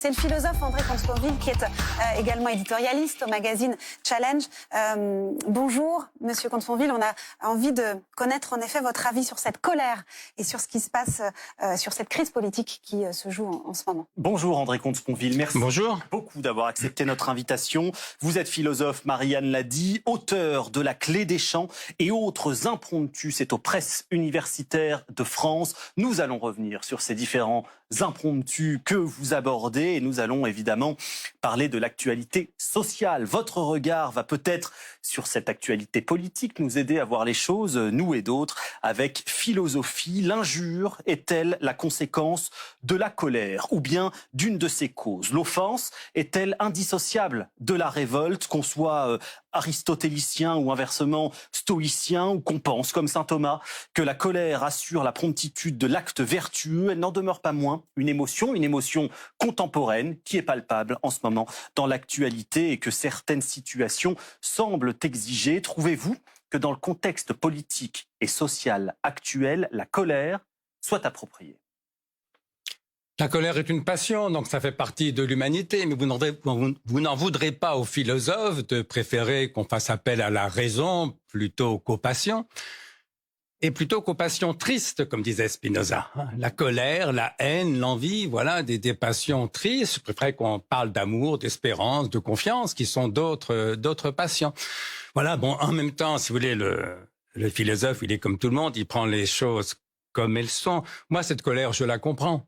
C'est le philosophe André Comte-Sponville qui est également éditorialiste au magazine Challenge. Bonjour, Monsieur Comte-Sponville. On a envie de connaître en effet votre avis sur cette colère et sur ce qui se passe, sur cette crise politique qui se joue en ce moment. Bonjour André Comte-Sponville. Merci beaucoup d'avoir accepté notre invitation. Vous êtes philosophe, Marianne l'a dit, auteur de La Clé des champs et autres impromptus. C'est aux presses universitaires de France. Nous allons revenir sur ces différents impromptus que vous abordez et nous allons évidemment parler de l'actualité sociale. Votre regard va peut-être sur cette actualité politique nous aider à voir les choses, nous et d'autres, avec philosophie. L'injure est-elle la conséquence de la colère ou bien d'une de ses causes? L'offense est-elle indissociable de la révolte, qu'on soit aristotélicien ou inversement stoïcien, ou qu'on pense, comme saint Thomas, que la colère assure la promptitude de l'acte vertueux? Elle n'en demeure pas moins une émotion contemporaine qui est palpable en ce moment dans l'actualité et que certaines situations semblent exiger. Trouvez-vous que dans le contexte politique et social actuel, la colère soit appropriée? La colère est une passion, donc ça fait partie de l'humanité, mais vous n'en voudrez pas aux philosophes de préférer qu'on fasse appel à la raison plutôt qu'aux passions, et plutôt qu'aux passions tristes, comme disait Spinoza. La colère, la haine, l'envie, voilà, des passions tristes. Je préfère qu'on parle d'amour, d'espérance, de confiance, qui sont d'autres passions. Voilà, bon, en même temps, si vous voulez, le philosophe, il est comme tout le monde, il prend les choses comme elles sont. Moi, cette colère, je la comprends.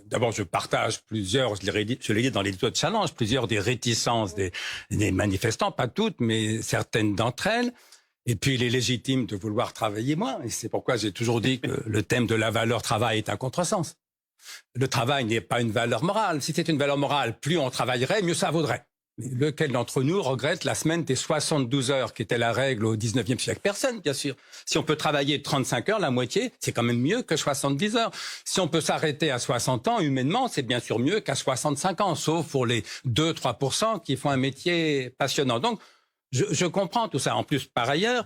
D'abord, je partage plusieurs, je l'ai dit dans l'édito de Challenge, plusieurs des réticences des manifestants, pas toutes, mais certaines d'entre elles. Et puis, il est légitime de vouloir travailler moins. Et c'est pourquoi j'ai toujours dit que le thème de la valeur travail est un contresens. Le travail n'est pas une valeur morale. Si c'était une valeur morale, plus on travaillerait, mieux ça vaudrait. Mais lequel d'entre nous regrette la semaine des 72 heures, qui était la règle au 19e siècle? Personne, bien sûr. Si on peut travailler 35 heures, la moitié, c'est quand même mieux que 70 heures. Si on peut s'arrêter à 60 ans, humainement, c'est bien sûr mieux qu'à 65 ans, sauf pour les 2-3% qui font un métier passionnant. Donc, je comprends tout ça. En plus, par ailleurs,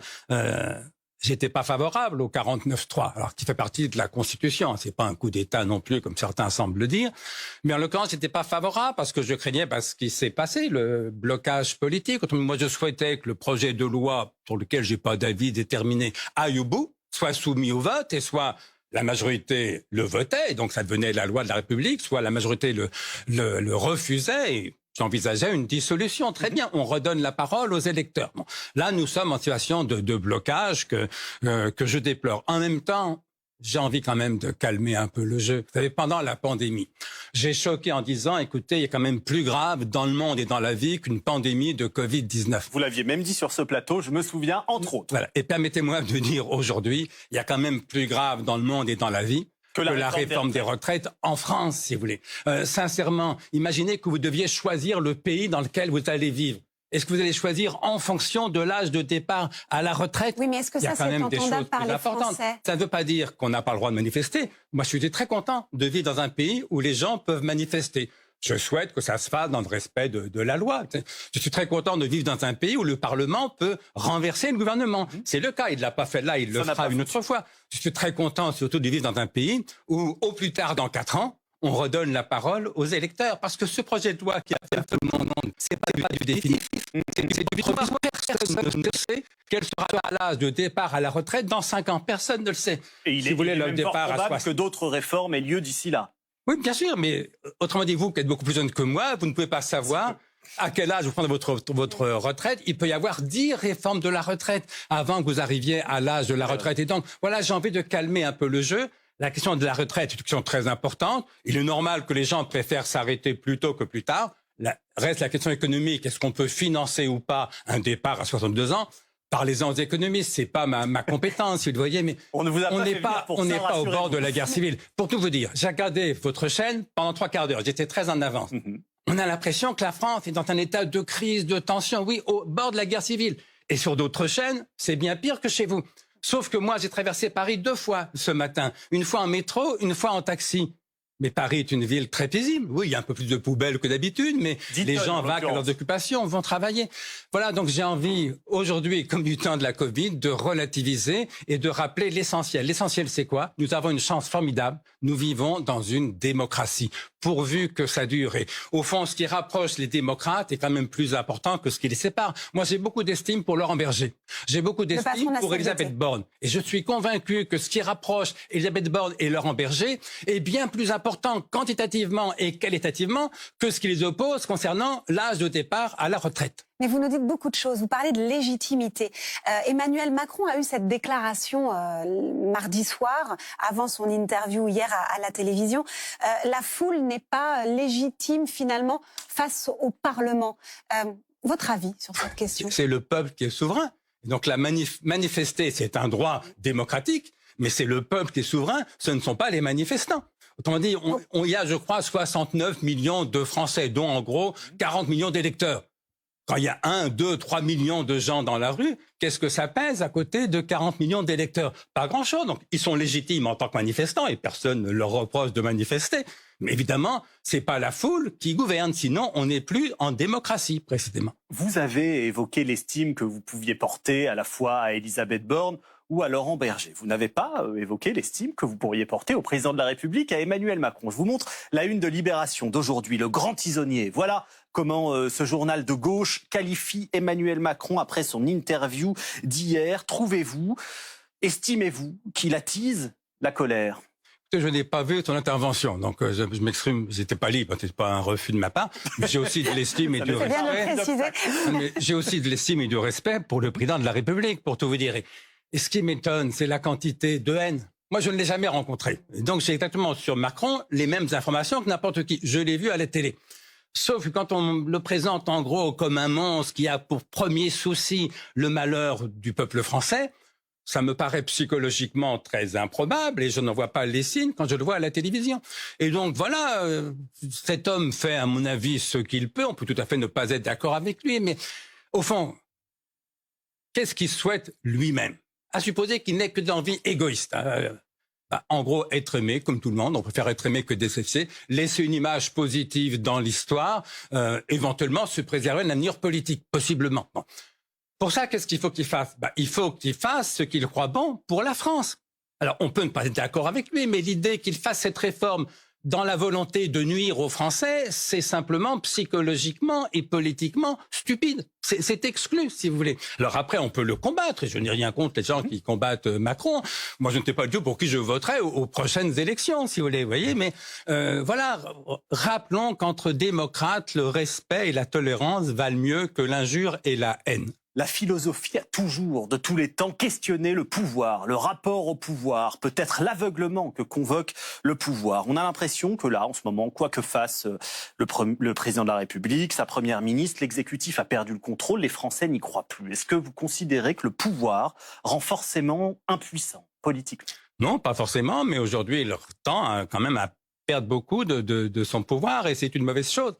j'étais pas favorable au 49-3, alors qui fait partie de la Constitution. C'est pas un coup d'État non plus, comme certains semblent le dire. Mais en l'occurrence, j'étais pas favorable parce que je craignais ce qui s'est passé, le blocage politique. Moi, je souhaitais que le projet de loi, sur lequel j'ai pas d'avis déterminé, aille au bout, soit soumis au vote et soit la majorité le votait, et donc ça devenait la loi de la République, soit la majorité le refusait et j'envisageais une dissolution. Très bien, on redonne la parole aux électeurs. Bon, là, nous sommes en situation de blocage que je déplore. En même temps, j'ai envie quand même de calmer un peu le jeu. Vous savez, pendant la pandémie, j'ai choqué en disant, écoutez, il y a quand même plus grave dans le monde et dans la vie qu'une pandémie de Covid-19. Vous l'aviez même dit sur ce plateau, je me souviens, entre autres. Voilà. Et permettez-moi de dire aujourd'hui, il y a quand même plus grave dans le monde et dans la vie que la réforme des retraites en France, si vous voulez. Sincèrement, imaginez que vous deviez choisir le pays dans lequel vous allez vivre. Est-ce que vous allez choisir en fonction de l'âge de départ à la retraite? Oui, mais est-ce que ça, c'est entendable par les Français? Ça ne veut pas dire qu'on n'a pas le droit de manifester. Moi, je suis très content de vivre dans un pays où les gens peuvent manifester. Je souhaite que ça se fasse dans le respect de la loi. Je suis très content de vivre dans un pays où le Parlement peut renverser le gouvernement. C'est le cas. Il ne l'a pas fait là, il le fera une autre fois. Je suis très content surtout de vivre dans un pays où, au plus tard, dans 4 ans, on redonne la parole aux électeurs. Parce que ce projet de loi qui a fait tout le monde, c'est pas du définitif. C'est du provisoire. Personne ne sait quel sera l'âge de départ à la retraite dans 5 ans. Personne ne le sait. Et il est même fort probable que d'autres réformes aient lieu d'ici là. Oui, bien sûr, mais autrement dit, vous qui êtes beaucoup plus jeune que moi, vous ne pouvez pas savoir à quel âge vous prenez votre retraite. Il peut y avoir 10 réformes de la retraite avant que vous arriviez à l'âge de la retraite. Et donc, voilà, j'ai envie de calmer un peu le jeu. La question de la retraite est une question très importante. Il est normal que les gens préfèrent s'arrêter plus tôt que plus tard. Reste la question économique. Est-ce qu'on peut financer ou pas un départ à 62 ans? Parlez-en aux économistes, c'est pas ma compétence, vous le voyez, mais on n'est pas au bord de la guerre civile. Pour tout vous dire, j'ai regardé votre chaîne pendant 3/4 d'heure, j'étais très en avance. On a l'impression que la France est dans un état de crise, de tension, oui, au bord de la guerre civile. Et sur d'autres chaînes, c'est bien pire que chez vous. Sauf que moi, j'ai traversé Paris 2 fois ce matin. Une fois en métro, une fois en taxi. Mais Paris est une ville très paisible. Oui, il y a un peu plus de poubelles que d'habitude, mais les gens vaquent à leurs occupations, vont travailler. Voilà, donc j'ai envie, aujourd'hui, comme du temps de la Covid, de relativiser et de rappeler l'essentiel. L'essentiel, c'est quoi? Nous avons une chance formidable. Nous vivons dans une démocratie. pourvu que ça dure. Et au fond, ce qui rapproche les démocrates est quand même plus important que ce qui les sépare. Moi, j'ai beaucoup d'estime pour Laurent Berger. J'ai beaucoup d'estime pour Elisabeth Borne. Et je suis convaincu que ce qui rapproche Elisabeth Borne et Laurent Berger est bien plus important quantitativement et qualitativement que ce qui les oppose concernant l'âge de départ à la retraite. Mais vous nous dites beaucoup de choses. Vous parlez de légitimité. Emmanuel Macron a eu cette déclaration mardi soir, avant son interview hier à la télévision. La foule n'est pas légitime finalement face au Parlement. Votre avis sur cette question? C'est le peuple qui est souverain. Donc la manifester, c'est un droit démocratique, mais c'est le peuple qui est souverain, ce ne sont pas les manifestants. Autrement dit, il y a, je crois, 69 millions de Français, dont en gros 40 millions d'électeurs. Quand il y a 1, 2, 3 millions de gens dans la rue, qu'est-ce que ça pèse à côté de 40 millions d'électeurs? Pas grand-chose. Donc, ils sont légitimes en tant que manifestants et personne ne leur reproche de manifester. Mais évidemment, c'est pas la foule qui gouverne. Sinon, on n'est plus en démocratie, précisément. Vous avez évoqué l'estime que vous pouviez porter à la fois à Elisabeth Borne ou à Laurent Berger. Vous n'avez pas évoqué l'estime que vous pourriez porter au président de la République, à Emmanuel Macron. Je vous montre la une de Libération d'aujourd'hui, le grand tisonnier. Voilà comment ce journal de gauche qualifie Emmanuel Macron après son interview d'hier. Trouvez-vous, estimez-vous qu'il attise la colère? Je n'ai pas vu ton intervention, donc je m'exprime, j'étais pas libre, c'était pas un refus de ma part, mais j'ai aussi de l'estime et du respect. J'ai aussi de l'estime et du respect pour le président de la République, pour tout vous dire. Et ce qui m'étonne, c'est la quantité de haine. Moi, je ne l'ai jamais rencontré. Et donc, j'ai exactement sur Macron les mêmes informations que n'importe qui. Je l'ai vu à la télé. Sauf que quand on le présente en gros comme un monstre qui a pour premier souci le malheur du peuple français, ça me paraît psychologiquement très improbable et je n'en vois pas les signes quand je le vois à la télévision. Et donc voilà, cet homme fait à mon avis ce qu'il peut. On peut tout à fait ne pas être d'accord avec lui, mais au fond, qu'est-ce qu'il souhaite lui-même? À supposer qu'il n'ait que d'envie égoïste. En gros, être aimé, comme tout le monde, on préfère être aimé que détesté, laisser une image positive dans l'histoire, éventuellement se préserver un avenir politique, possiblement. Bon. Pour ça, qu'est-ce qu'il faut qu'il fasse? Il faut qu'il fasse ce qu'il croit bon pour la France. Alors, on peut ne pas être d'accord avec lui, mais l'idée qu'il fasse cette réforme dans la volonté de nuire aux Français, c'est simplement psychologiquement et politiquement stupide. C'est exclu, si vous voulez. Alors après, on peut le combattre, et je n'ai rien contre les gens qui combattent Macron. Moi, je ne sais pas du tout pour qui je voterai aux prochaines élections, si vous voulez, vous voyez. Mais voilà, rappelons qu'entre démocrates, le respect et la tolérance valent mieux que l'injure et la haine. La philosophie a toujours, de tous les temps, questionné le pouvoir, le rapport au pouvoir, peut-être l'aveuglement que convoque le pouvoir. On a l'impression que là, en ce moment, quoi que fasse le président de la République, sa première ministre, l'exécutif a perdu le contrôle, les Français n'y croient plus. Est-ce que vous considérez que le pouvoir rend forcément impuissant politiquement? Non, pas forcément, mais aujourd'hui, il tend quand même à perdre beaucoup de son pouvoir et c'est une mauvaise chose.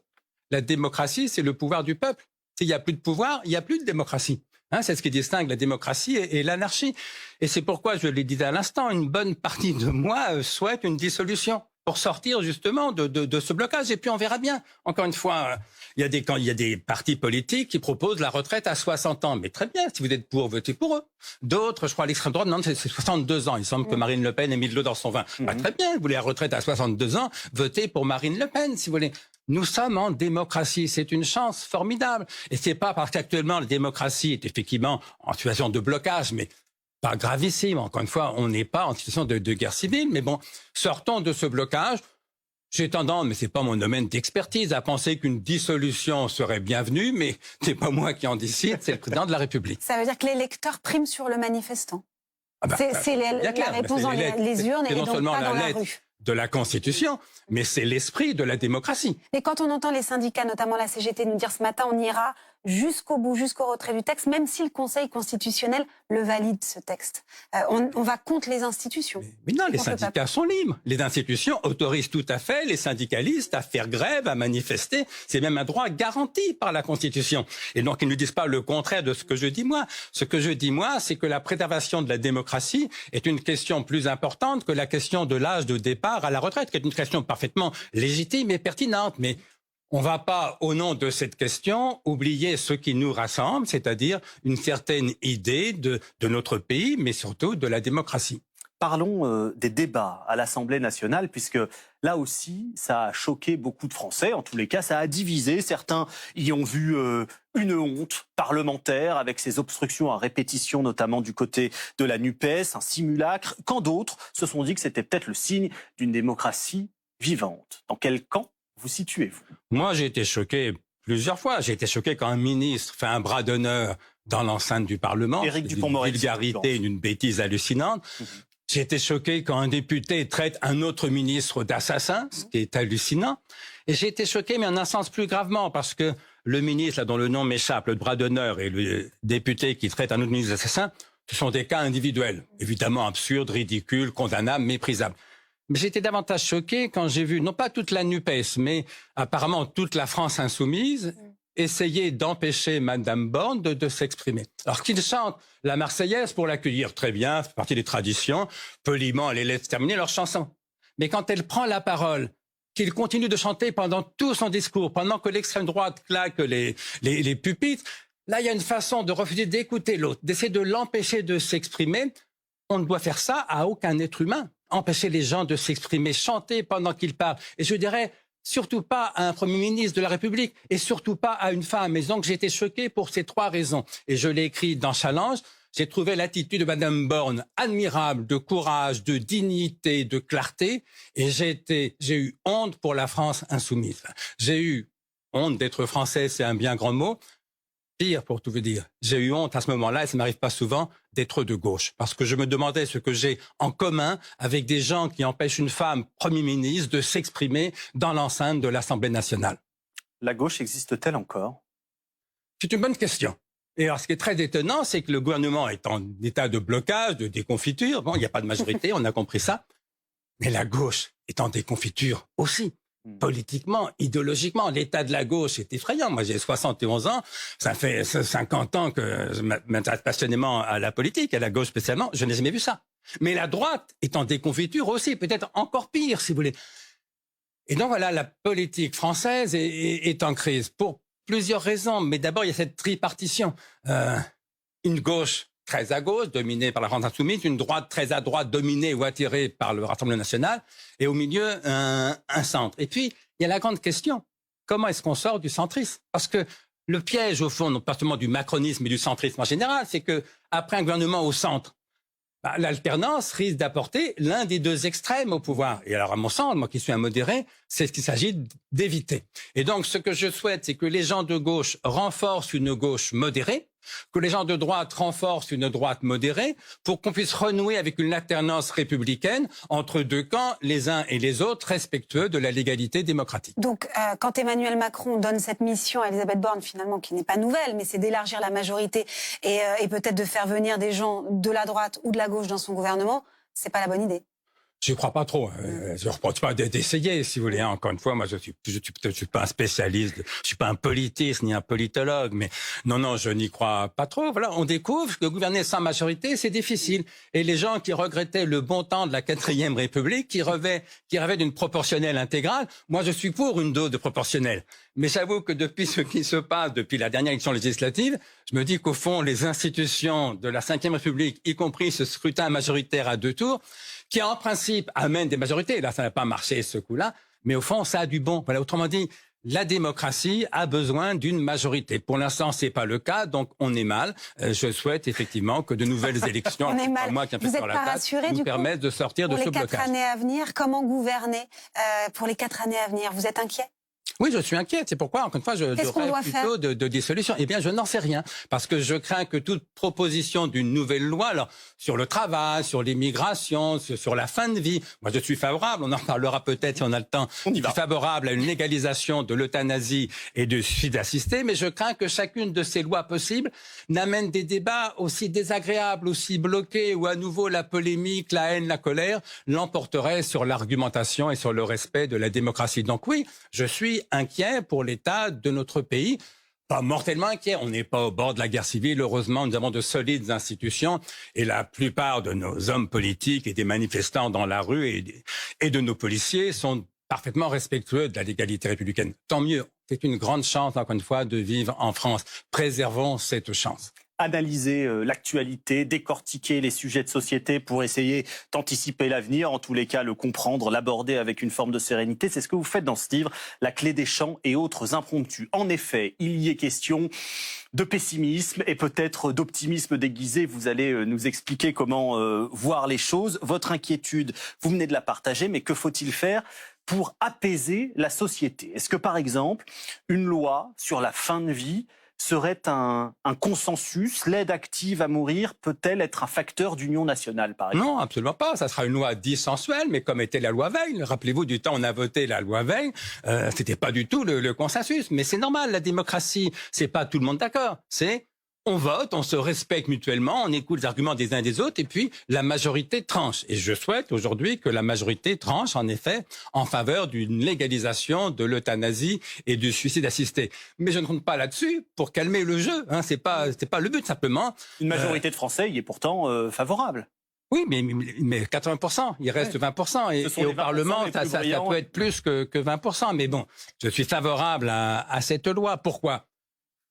La démocratie, c'est le pouvoir du peuple. S'il n'y a plus de pouvoir, il n'y a plus de démocratie. C'est ce qui distingue la démocratie et l'anarchie. Et c'est pourquoi, je l'ai dit à l'instant, une bonne partie de moi souhaite une dissolution pour sortir justement de ce blocage. Et puis on verra bien. Encore une fois, il y a des partis politiques qui proposent la retraite à 60 ans. Mais très bien, si vous êtes pour, votez pour eux. D'autres, je crois, à l'extrême droite, non, c'est 62 ans. Il semble que Marine Le Pen ait mis de l'eau dans son vin. Très bien, vous voulez la retraite à 62 ans, votez pour Marine Le Pen, si vous voulez. Nous sommes en démocratie, c'est une chance formidable. Et c'est pas parce qu'actuellement la démocratie est effectivement en situation de blocage, mais pas gravissime. Encore une fois, on n'est pas en situation de guerre civile. Mais bon, sortons de ce blocage. J'ai tendance, mais c'est pas mon domaine d'expertise, à penser qu'une dissolution serait bienvenue, mais c'est pas moi qui en décide, c'est le président de la République. Ça veut dire que l'électeur prime sur le manifestant. C'est la réponse dans les urnes et donc pas dans la rue. De la Constitution, mais c'est l'esprit de la démocratie. Mais quand on entend les syndicats, notamment la CGT, nous dire ce matin, on ira jusqu'au bout, jusqu'au retrait du texte, même si le Conseil constitutionnel le valide, ce texte. On va contre les institutions. Mais non, les syndicats sont libres. Les institutions autorisent tout à fait les syndicalistes à faire grève, à manifester. C'est même un droit garanti par la Constitution. Et donc, ils ne disent pas le contraire de ce que je dis moi. Ce que je dis moi, c'est que la préservation de la démocratie est une question plus importante que la question de l'âge de départ à la retraite, qui est une question parfaitement légitime et pertinente. Mais on ne va pas, au nom de cette question, oublier ce qui nous rassemble, c'est-à-dire une certaine idée de notre pays, mais surtout de la démocratie. Parlons des débats à l'Assemblée nationale, puisque là aussi, ça a choqué beaucoup de Français. En tous les cas, ça a divisé. Certains y ont vu une honte parlementaire avec ces obstructions à répétition, notamment du côté de la NUPES, un simulacre. Quand d'autres se sont dit que c'était peut-être le signe d'une démocratie vivante. Dans quel camp vous situez-vous? Moi, j'ai été choqué plusieurs fois. J'ai été choqué quand un ministre fait un bras d'honneur dans l'enceinte du Parlement. Éric Dupond-Moretti. Une vulgarité, une bêtise hallucinante. J'ai été choqué quand un député traite un autre ministre d'assassin, ce qui est hallucinant. Et j'ai été choqué, mais en un sens plus gravement, parce que le ministre, là, dont le nom m'échappe, le bras d'honneur, et le député qui traite un autre ministre d'assassin, ce sont des cas individuels, évidemment absurdes, ridicules, condamnables, méprisables. Mais j'étais davantage choqué quand j'ai vu, non pas toute la NUPES, mais apparemment toute la France insoumise, essayer d'empêcher Madame Borne de s'exprimer. Alors qu'il chante la Marseillaise pour l'accueillir, très bien, c'est partie des traditions, poliment, elle les laisse terminer leur chanson. Mais quand elle prend la parole, qu'il continue de chanter pendant tout son discours, pendant que l'extrême droite claque les pupitres, là il y a une façon de refuser d'écouter l'autre, d'essayer de l'empêcher de s'exprimer. On ne doit faire ça à aucun être humain. Empêcher les gens de s'exprimer, chanter pendant qu'ils parlent. Et je dirais, surtout pas à un Premier ministre de la République et surtout pas à une femme. Et donc j'ai été choqué pour ces 3 raisons. Et je l'ai écrit dans Challenge. J'ai trouvé l'attitude de Madame Borne admirable, de courage, de dignité, de clarté. Et j'ai eu honte pour la France insoumise. J'ai eu honte d'être français, c'est un bien grand mot. Pire, pour tout vous dire, j'ai eu honte à ce moment-là, et ça m'arrive pas souvent, d'être de gauche. Parce que je me demandais ce que j'ai en commun avec des gens qui empêchent une femme Premier ministre de s'exprimer dans l'enceinte de l'Assemblée nationale. La gauche existe-t-elle encore? C'est une bonne question. Et alors, ce qui est très étonnant, c'est que le gouvernement est en état de blocage, de déconfiture. Bon, il n'y a pas de majorité, on a compris ça. Mais la gauche est en déconfiture aussi. Politiquement, idéologiquement, l'état de la gauche est effrayant. Moi, j'ai 71 ans, ça fait 50 ans que je m'intéresse passionnément à la politique, à la gauche spécialement. Je n'ai jamais vu ça. Mais la droite est en déconfiture aussi, peut-être encore pire, si vous voulez. Et donc voilà, la politique française est en crise pour plusieurs raisons. Mais d'abord, il y a cette tripartition. Une gauche très à gauche, dominée par la France insoumise, une droite très à droite, dominée ou attirée par le Rassemblement national, et au milieu, un centre. Et puis, il y a la grande question, comment est-ce qu'on sort du centrisme? Parce que le piège, au fond, non pas seulement du macronisme, mais du centrisme en général, c'est que après un gouvernement au centre, l'alternance risque d'apporter l'un des 2 extrêmes au pouvoir. Et alors, à mon sens, moi qui suis un modéré, c'est ce qu'il s'agit d'éviter. Et donc, ce que je souhaite, c'est que les gens de gauche renforcent une gauche modérée, que les gens de droite renforcent une droite modérée, pour qu'on puisse renouer avec une alternance républicaine entre 2 camps, les uns et les autres, respectueux de la légalité démocratique. Donc, quand Emmanuel Macron donne cette mission à Elisabeth Borne, finalement, qui n'est pas nouvelle, mais c'est d'élargir la majorité et peut-être de faire venir des gens de la droite ou de la gauche dans son gouvernement, c'est pas la bonne idée. Je crois pas trop. Je ne reproche pas d'essayer, si vous voulez. Encore une fois, moi, je suis pas un spécialiste, je suis pas un politiste ni un politologue, mais non, je n'y crois pas trop. Voilà, on découvre que gouverner sans majorité, c'est difficile. Et les gens qui regrettaient le bon temps de la 4e République, qui rêvaient d'une proportionnelle intégrale, moi, je suis pour une dose de proportionnelle. Mais j'avoue que depuis ce qui se passe, depuis la dernière élection législative, je me dis qu'au fond, les institutions de la 5e République, y compris ce scrutin majoritaire à 2 tours, qui en principe amène des majorités. Là, ça n'a pas marché ce coup-là, mais au fond, ça a du bon. Voilà, autrement dit, la démocratie a besoin d'une majorité. Pour l'instant, c'est pas le cas, donc on est mal. Je souhaite effectivement que de nouvelles élections, on est mal. moi qui vous n'êtes pas rassuré nous permettent de sortir de ce blocage. Pour les 4 années à venir, comment gouverner pour les 4 années à venir? Vous êtes inquiet? Oui, je suis inquiet. C'est pourquoi, encore une fois, je rêve plutôt de dissolution. Eh bien, je n'en sais rien. Parce que je crains que toute proposition d'une nouvelle loi, alors, sur le travail, sur l'immigration, sur la fin de vie, moi, je suis favorable, on en parlera peut-être si on a le temps, je suis favorable à une légalisation de l'euthanasie et du suicide assisté, mais je crains que chacune de ces lois possibles n'amène des débats aussi désagréables, aussi bloqués, où à nouveau la polémique, la haine, la colère l'emporterait sur l'argumentation et sur le respect de la démocratie. Donc oui, je suis inquiet pour l'état de notre pays. Pas mortellement inquiet, on n'est pas au bord de la guerre civile. Heureusement, nous avons de solides institutions et la plupart de nos hommes politiques et des manifestants dans la rue et de nos policiers sont parfaitement respectueux de la légalité républicaine. Tant mieux, c'est une grande chance, encore une fois, de vivre en France. Préservons cette chance. analyser l'actualité, décortiquer les sujets de société pour essayer d'anticiper l'avenir, en tous les cas le comprendre, l'aborder avec une forme de sérénité. C'est ce que vous faites dans ce livre, La clé des champs et autres impromptus. En effet, il y est question de pessimisme et peut-être d'optimisme déguisé. Vous allez nous expliquer comment voir les choses. Votre inquiétude, vous venez de la partager, mais que faut-il faire pour apaiser la société? Est-ce que, par exemple, une loi sur la fin de vie serait un consensus? L'aide active à mourir peut-elle être un facteur d'union nationale, par exemple? Non, absolument pas. Ça sera une loi dissensuelle, mais comme était la loi Veil. Rappelez-vous du temps où on a voté la loi Veil, c'était pas du tout le consensus. Mais c'est normal, la démocratie, c'est pas tout le monde d'accord. C'est on vote, on se respecte mutuellement, on écoute les arguments des uns et des autres, et puis la majorité tranche. Et je souhaite aujourd'hui que la majorité tranche, en effet, en faveur d'une légalisation de l'euthanasie et du suicide assisté. Mais je ne compte pas là-dessus pour calmer le jeu. Hein. C'est pas le but, simplement. Une majorité de Français y est pourtant favorable. Oui, mais 80%, il reste 20%. Et au Parlement, ça peut être plus que 20%. Mais bon, je suis favorable à cette loi. Pourquoi ?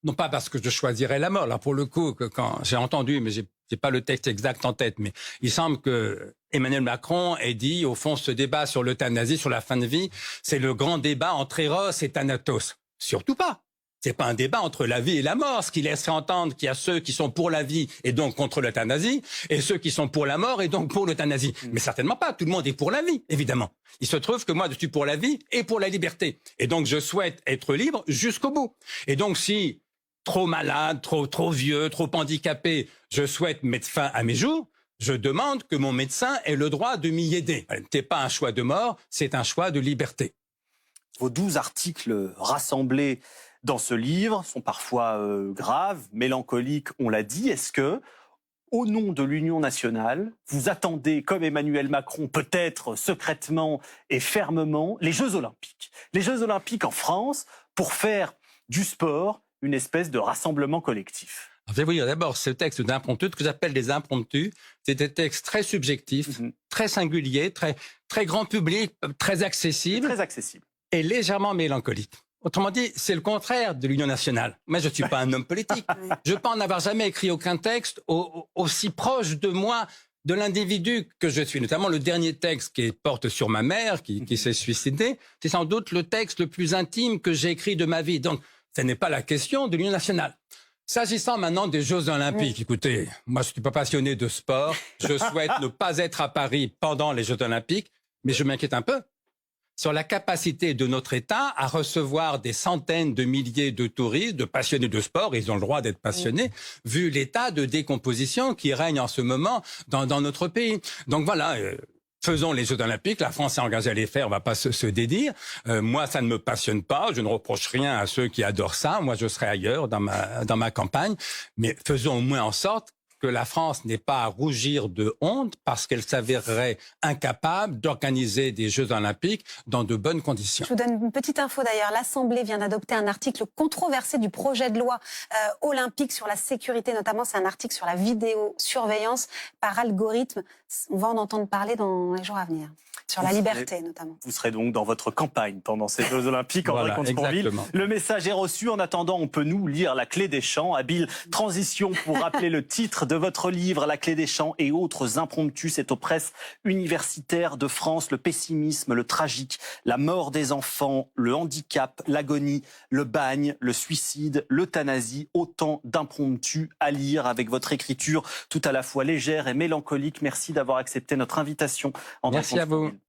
Non pas parce que je choisirais la mort. Là, pour le coup, que quand j'ai entendu, mais j'ai pas le texte exact en tête, mais il semble que Emmanuel Macron ait dit, au fond, ce débat sur l'euthanasie, sur la fin de vie, c'est le grand débat entre Eros et Thanatos. Surtout pas. C'est pas un débat entre la vie et la mort, ce qui laisserait entendre qu'il y a ceux qui sont pour la vie et donc contre l'euthanasie, et ceux qui sont pour la mort et donc pour l'euthanasie. Mais certainement pas. Tout le monde est pour la vie, évidemment. Il se trouve que moi, je suis pour la vie et pour la liberté. Et donc, je souhaite être libre jusqu'au bout. Et donc, si trop malade, trop vieux, trop handicapé, je souhaite mettre fin à mes jours, je demande que mon médecin ait le droit de m'y aider. Ce n'est pas un choix de mort, c'est un choix de liberté. Vos 12 articles rassemblés dans ce livre sont parfois graves, mélancoliques, on l'a dit. Est-ce que, au nom de l'Union nationale, vous attendez, comme Emmanuel Macron, peut-être secrètement et fermement, les Jeux Olympiques? Les Jeux Olympiques en France pour faire du sport une espèce de rassemblement collectif. Je vais vous dire d'abord ce texte d'impromptu, que j'appelle des impromptus. C'est des textes très subjectifs, très singuliers, très grand public, très accessibles. Très accessible. Et légèrement mélancoliques. Autrement dit, c'est le contraire de l'Union nationale. Moi, je ne suis pas un homme politique. Je ne peux en avoir jamais écrit aucun texte aussi proche de moi, de l'individu que je suis. Notamment le dernier texte qui porte sur ma mère, qui s'est suicidée. C'est sans doute le texte le plus intime que j'ai écrit de ma vie. Donc, ce n'est pas la question de l'Union nationale. S'agissant maintenant des Jeux Olympiques, écoutez, moi je ne suis pas passionné de sport, je souhaite ne pas être à Paris pendant les Jeux Olympiques, mais je m'inquiète un peu sur la capacité de notre État à recevoir des centaines de milliers de touristes, de passionnés de sport, ils ont le droit d'être passionnés, vu l'état de décomposition qui règne en ce moment dans notre pays. Donc voilà... Faisons les Jeux Olympiques, la France est engagée à les faire, on va pas se dédire. Moi, ça ne me passionne pas, je ne reproche rien à ceux qui adorent ça. Moi, je serai ailleurs dans ma campagne. Mais faisons au moins en sorte que la France n'ait pas à rougir de honte parce qu'elle s'avérerait incapable d'organiser des Jeux Olympiques dans de bonnes conditions. Je vous donne une petite info d'ailleurs. L'Assemblée vient d'adopter un article controversé du projet de loi olympique sur la sécurité, notamment c'est un article sur la vidéosurveillance par algorithme. On va en entendre parler dans les jours à venir. Sur la liberté, notamment. Vous serez donc dans votre campagne pendant ces Jeux Olympiques, André Comte-Sponville. Le message est reçu. En attendant, on peut nous lire La clé des champs. Habile transition pour rappeler le titre de votre livre, La clé des champs et autres impromptus. C'est aux presses universitaires de France. Le pessimisme, le tragique, la mort des enfants, le handicap, l'agonie, le bagne, le suicide, l'euthanasie. Autant d'impromptus à lire avec votre écriture tout à la fois légère et mélancolique. Merci d'avoir accepté notre invitation, André Comte-Sponville. Merci à vous.